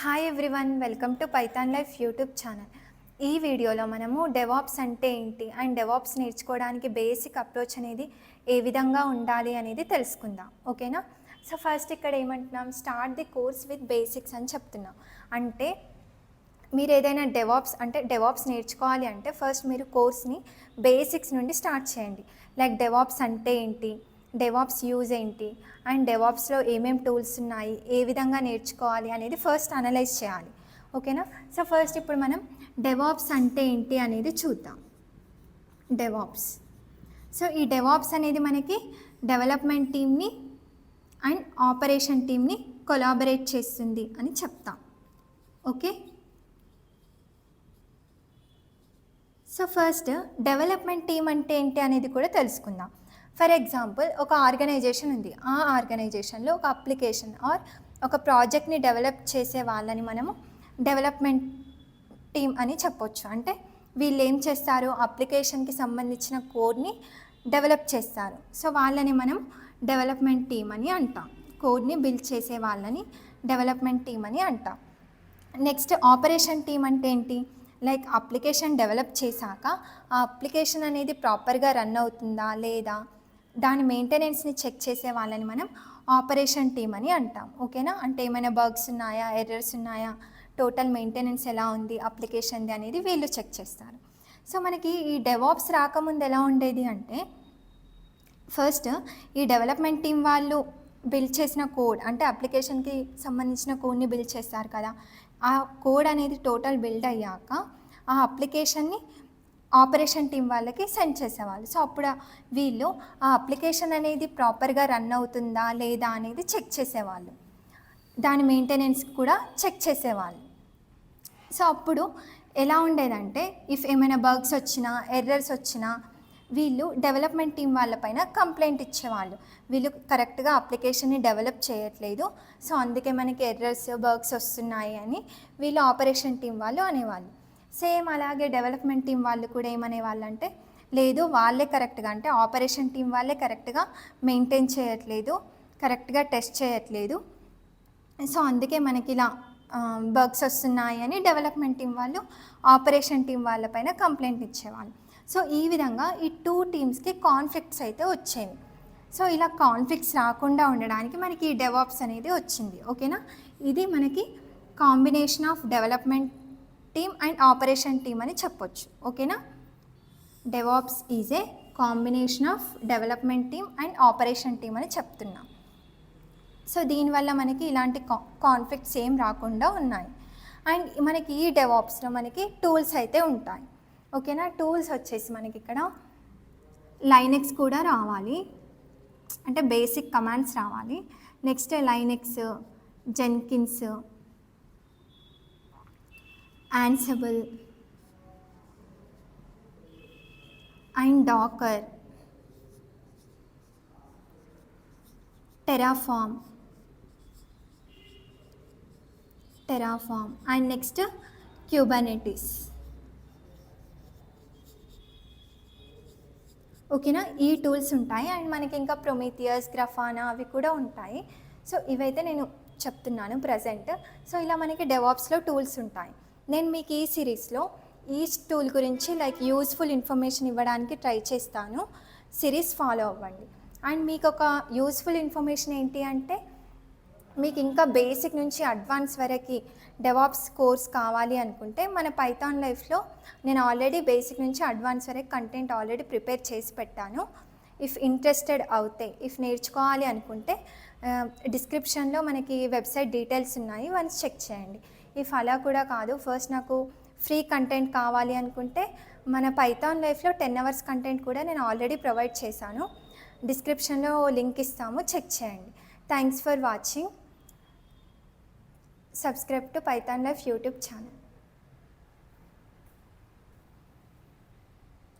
Hi everyone, welcome to Python life YouTube channel. ఈ వీడియోలో మనము డెవాప్స్ అంటే ఏంటి అండ్ డెవాప్స్ నేర్చుకోవడానికి బేసిక్ అప్రోచ్ అనేది ఏ విధంగా ఉండాలి అనేది తెలుసుకుందాం. ఓకేనా? సో ఫస్ట్ ఇక్కడ ఏమంటున్నాం, start the course with basics అని చెప్తున్నాం. అంటే మీరు ఏదైనా డెవాప్స్ నేర్చుకోవాలి అంటే ఫస్ట్ మీరు కోర్స్ని బేసిక్స్ నుండి స్టార్ట్ చేయండి. లైక్ డెవాప్స్ అంటే ఏంటి, డెవాప్స్ యూజ్ ఏంటి, అండ్ డెవాప్స్లో ఏమేమి టూల్స్ ఉన్నాయి, ఏ విధంగా నేర్చుకోవాలి అనేది ఫస్ట్ అనలైజ్ చేయాలి. ఓకేనా? సో ఫస్ట్ ఇప్పుడు మనం డెవాప్స్ అంటే ఏంటి అనేది చూద్దాం. డెవాప్స్, సో ఈ డెవాప్స్ అనేది మనకి డెవలప్మెంట్ టీమ్ని అండ్ ఆపరేషన్ టీమ్ని కొలాబరేట్ చేస్తుంది అని చెప్తాం. Okay, so first development team అంటే ఏంటి అనేది కూడా తెలుసుకుందాం. ఫర్ ఎగ్జాంపుల్, ఒక ఆర్గనైజేషన్ ఉంది. ఆ ఆర్గనైజేషన్లో ఒక అప్లికేషన్ ఆర్ ఒక ప్రాజెక్ట్ని డెవలప్ చేసే వాళ్ళని మనము డెవలప్మెంట్ టీమ్ అని చెప్పొచ్చు. అంటే వీళ్ళు ఏం చేస్తారు, అప్లికేషన్కి సంబంధించిన కోడ్ని డెవలప్ చేస్తారు. సో వాళ్ళని మనం డెవలప్మెంట్ టీమ్ అని అంటాం. కోడ్ని బిల్డ్ చేసే వాళ్ళని డెవలప్మెంట్ టీమ్ అని అంటాం. నెక్స్ట్ ఆపరేషన్ టీమ్ అంటే ఏంటి, లైక్ అప్లికేషన్ డెవలప్ చేశాక ఆ అప్లికేషన్ అనేది ప్రాపర్గా రన్ అవుతుందా లేదా, దాని మెయింటెనెన్స్ని చెక్ చేసే వాళ్ళని మనం ఆపరేషన్ టీమ్ అని అంటాం. ఓకేనా? అంటే ఏమైనా బగ్స్ ఉన్నాయా, ఎర్రర్స్ ఉన్నాయా, టోటల్ మెయింటెనెన్స్ ఎలా ఉంది అప్లికేషన్ది అనేది వీళ్ళు చెక్ చేస్తారు. సో మనకి ఈ డెవాప్స్ రాకముందు ఎలా ఉండేది అంటే, ఫస్ట్ ఈ డెవలప్మెంట్ టీం వాళ్ళు బిల్డ్ చేసిన కోడ్, అంటే అప్లికేషన్కి సంబంధించిన కోడ్ని బిల్డ్ చేస్తారు కదా, ఆ కోడ్ అనేది టోటల్ బిల్డ్ అయ్యాక ఆ అప్లికేషన్ని ఆపరేషన్ టీం వాళ్ళకి సెండ్ చేసేవాళ్ళు. సో అప్పుడు వీళ్ళు ఆ అప్లికేషన్ అనేది ప్రాపర్గా రన్ అవుతుందా లేదా అనేది చెక్ చేసేవాళ్ళు. దాని మెయింటెనెన్స్ కూడా చెక్ చేసేవాళ్ళు. సో అప్పుడు ఎలా ఉండేదంటే, ఇఫ్ ఏమైనా బగ్స్ వచ్చినా, ఎర్రర్స్ వచ్చినా వీళ్ళు డెవలప్మెంట్ టీం వాళ్ళపైన కంప్లైంట్ ఇచ్చేవాళ్ళు. వీళ్ళు కరెక్ట్గా అప్లికేషన్ని డెవలప్ చేయట్లేదు, సో అందుకే మనకి ఎర్రర్స్, బగ్స్ వస్తున్నాయి అని వీళ్ళు ఆపరేషన్ టీం వాళ్ళు అనేవాళ్ళు. సేమ్ అలాగే డెవలప్మెంట్ టీం వాళ్ళు కూడా ఏమనేవాళ్ళు అంటే, లేదు వాళ్ళే కరెక్ట్గా, అంటే ఆపరేషన్ టీం వాళ్ళే కరెక్ట్గా మెయింటైన్ చేయట్లేదు, కరెక్ట్గా టెస్ట్ చేయట్లేదు, సో అందుకే మనకి ఇలా బగ్స్ వస్తున్నాయి అని డెవలప్మెంట్ టీం వాళ్ళు ఆపరేషన్ టీం వాళ్ళపైన కంప్లైంట్ ఇచ్చేవాళ్ళు. సో ఈ విధంగా ఈ టూ టీమ్స్కి కాన్ఫ్లిక్ట్స్ అయితే వచ్చేవి. సో ఇలా కాన్ఫ్లిక్ట్స్ రాకుండా ఉండడానికి మనకి ఈ డెవాప్స్ అనేది వచ్చింది. ఓకేనా? ఇది మనకి combination of development team and operation team అని చెప్పొచ్చు. ఓకేనా? DevOps is a combination of development team and operation team అని చెప్తున్నాం. సో దీనివల్ల మనకి ఇలాంటి కాన్ఫ్లిక్ట్స్ ఏం రాకుండా ఉన్నాయి. అండ్ మనకి ఈ డెవాప్స్లో మనకి టూల్స్ అయితే ఉంటాయి. ఓకేనా? టూల్స్ వచ్చేసి మనకి ఇక్కడ లైనెక్స్ కూడా రావాలి, అంటే బేసిక్ కమాండ్స్ రావాలి. Next Linux, Jenkins, Ansible and Docker, Terraform and next Kubernetes. ఓకేనా? ఈ టూల్స్ ఉంటాయి. అండ్ మనకి ఇంకా ప్రొమీథియస్, గ్రాఫానా అవి కూడా ఉంటాయి. సో ఇవైతే నేను చెప్తున్నాను ప్రజెంట్. సో ఇలా మనకి డెవాప్స్లో టూల్స్ ఉంటాయి. నేను మీకు ఈ సిరీస్లో ఈచ్ టూల్ గురించి లైక్ యూస్ఫుల్ ఇన్ఫర్మేషన్ ఇవ్వడానికి ట్రై చేస్తాను. సిరీస్ ఫాలో అవ్వండి. అండ్ మీకు ఒక యూస్ఫుల్ ఇన్ఫర్మేషన్ ఏంటి అంటే, మీకు ఇంకా బేసిక్ నుంచి అడ్వాన్స్ వరకు డెవాప్స్ కోర్స్ కావాలి అనుకుంటే మన పైథాన్ లైఫ్లో నేను ఆల్రెడీ బేసిక్ నుంచి అడ్వాన్స్ వరకు కంటెంట్ ఆల్రెడీ ప్రిపేర్ చేసి పెట్టాను. ఇఫ్ ఇంట్రెస్టెడ్ అవుతే, ఇఫ్ నేర్చుకోవాలి అనుకుంటే డిస్క్రిప్షన్లో మనకి వెబ్సైట్ డీటెయిల్స్ ఉన్నాయి, వన్స్ చెక్ చేయండి. ఇఫ్ అలా కూడా కాదు, ఫస్ట్ నాకు ఫ్రీ కంటెంట్ కావాలి అనుకుంటే మన పైథాన్ లైఫ్లో 10 hours కంటెంట్ కూడా నేను ఆల్రెడీ ప్రొవైడ్ చేశాను. డిస్క్రిప్షన్లో లింక్ ఇస్తాము, చెక్ చేయండి. Thanks for watching. Subscribe to Python Life YouTube channel.